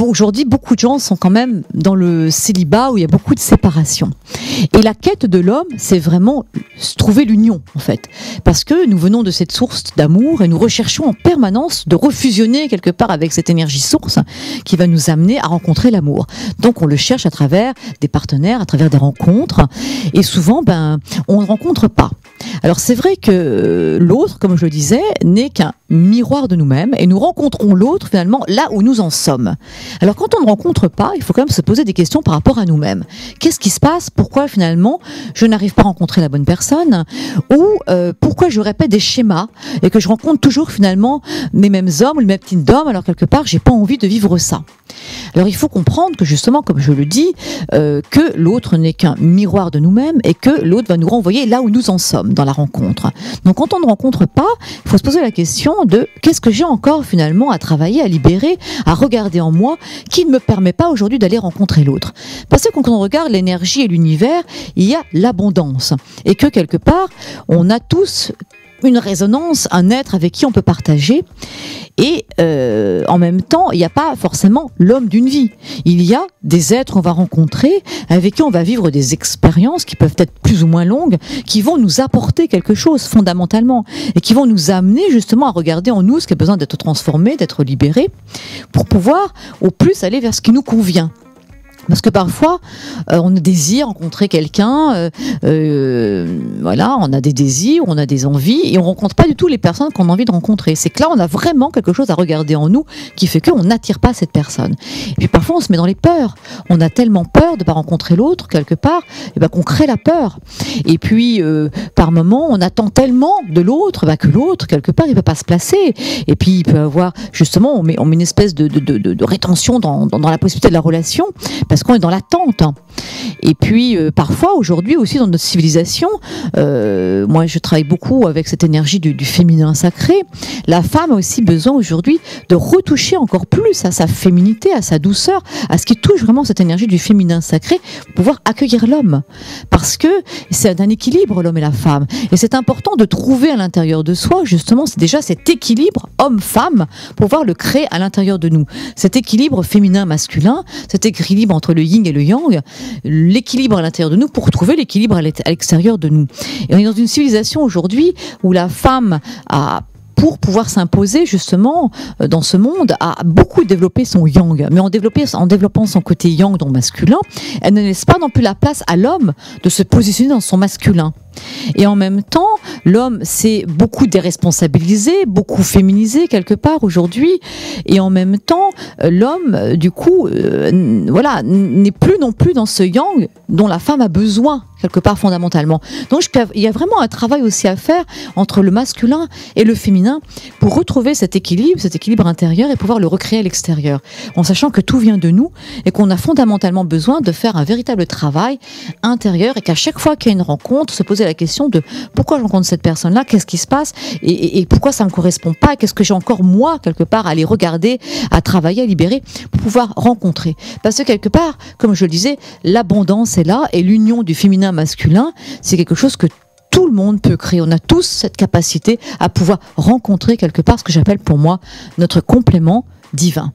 aujourd'hui, beaucoup de gens sont quand même dans le célibat où il y a beaucoup de séparation. Et la quête de l'homme, c'est vraiment trouver l'union, en fait. Parce que nous venons de cette source d'amour et nous recherchons en permanence de refusionner quelque part avec cette énergie source qui va nous amener à rencontrer l'amour. Donc on le cherche à travers des partenaires, à travers des rencontres. Et souvent, on ne rencontre pas. Alors c'est vrai que l'autre, comme je le disais, n'est qu'un miroir de nous-mêmes et nous rencontrons l'autre finalement là où nous en sommes. Alors quand on ne rencontre pas, il faut quand même se poser des questions par rapport à nous-mêmes. Qu'est-ce qui se passe? Pourquoi finalement je n'arrive pas à rencontrer la bonne personne? Ou pourquoi je répète des schémas et que je rencontre toujours finalement mes mêmes hommes ou les mêmes types d'hommes alors quelque part j'ai pas envie de vivre ça. Alors il faut comprendre que justement, comme je le dis, que l'autre n'est qu'un miroir de nous-mêmes et que l'autre va nous renvoyer là où nous en sommes dans la rencontre. Donc quand on ne rencontre pas, il faut se poser la question de qu'est-ce que j'ai encore finalement à travailler, à libérer, à regarder en moi qui ne me permet pas aujourd'hui d'aller rencontrer l'autre. Parce que quand on regarde l'énergie et l'univers, il y a l'abondance et que quelque part, on a tous une résonance, un être avec qui on peut partager. Et en même temps, il n'y a pas forcément l'homme d'une vie. Il y a des êtres qu'on va rencontrer, avec qui on va vivre des expériences qui peuvent être plus ou moins longues, qui vont nous apporter quelque chose fondamentalement et qui vont nous amener justement à regarder en nous ce qui a besoin d'être transformé, d'être libéré, pour pouvoir au plus aller vers ce qui nous convient. Parce que parfois, on désire rencontrer quelqu'un, voilà, on a des désirs, on a des envies, et on rencontre pas du tout les personnes qu'on a envie de rencontrer. C'est que là, on a vraiment quelque chose à regarder en nous qui fait qu'on n'attire pas cette personne. Et puis parfois, on se met dans les peurs. On a tellement peur de pas rencontrer l'autre, quelque part, et qu'on crée la peur. Et puis, par moment, on attend tellement de l'autre, que l'autre, quelque part, il peut pas se placer. Et puis, il peut avoir, justement, on met une espèce de rétention dans la possibilité de la relation, parce qu'on est dans l'attente. Et puis, parfois, aujourd'hui aussi, dans notre civilisation, moi, je travaille beaucoup avec cette énergie du féminin sacré. La femme a aussi besoin aujourd'hui de retoucher encore plus à sa féminité, à sa douceur, à ce qui touche vraiment cette énergie du féminin sacré, pour pouvoir accueillir l'homme. Parce que c'est un équilibre, l'homme et la femme. Et c'est important de trouver à l'intérieur de soi, justement, c'est déjà cet équilibre homme-femme, pour pouvoir le créer à l'intérieur de nous. Cet équilibre féminin-masculin, cet équilibre entre le yin et le yang, l'équilibre à l'intérieur de nous pour trouver l'équilibre à l'extérieur de nous. Et on est dans une civilisation aujourd'hui où la femme a, pour pouvoir s'imposer justement dans ce monde, a beaucoup développé son yang. Mais en développant son côté yang, donc masculin, elle ne laisse pas non plus la place à l'homme de se positionner dans son masculin. Et en même temps, l'homme s'est beaucoup déresponsabilisé, beaucoup féminisé quelque part aujourd'hui. Et en même temps, l'homme, du coup, voilà, n'est plus non plus dans ce yang dont la femme a besoin quelque part fondamentalement. Donc il y a vraiment un travail aussi à faire entre le masculin et le féminin pour retrouver cet équilibre intérieur et pouvoir le recréer à l'extérieur. En sachant que tout vient de nous et qu'on a fondamentalement besoin de faire un véritable travail intérieur et qu'à chaque fois qu'il y a une rencontre, se poser la question de pourquoi je rencontre cette personne-là, qu'est-ce qui se passe et pourquoi ça ne me correspond pas, qu'est-ce que j'ai encore moi quelque part à aller regarder, à travailler, à libérer pour pouvoir rencontrer. Parce que quelque part, comme je le disais, l'abondance est là et l'union du féminin masculin, c'est quelque chose que tout le monde peut créer. On a tous cette capacité à pouvoir rencontrer quelque part ce que j'appelle pour moi notre complément divin.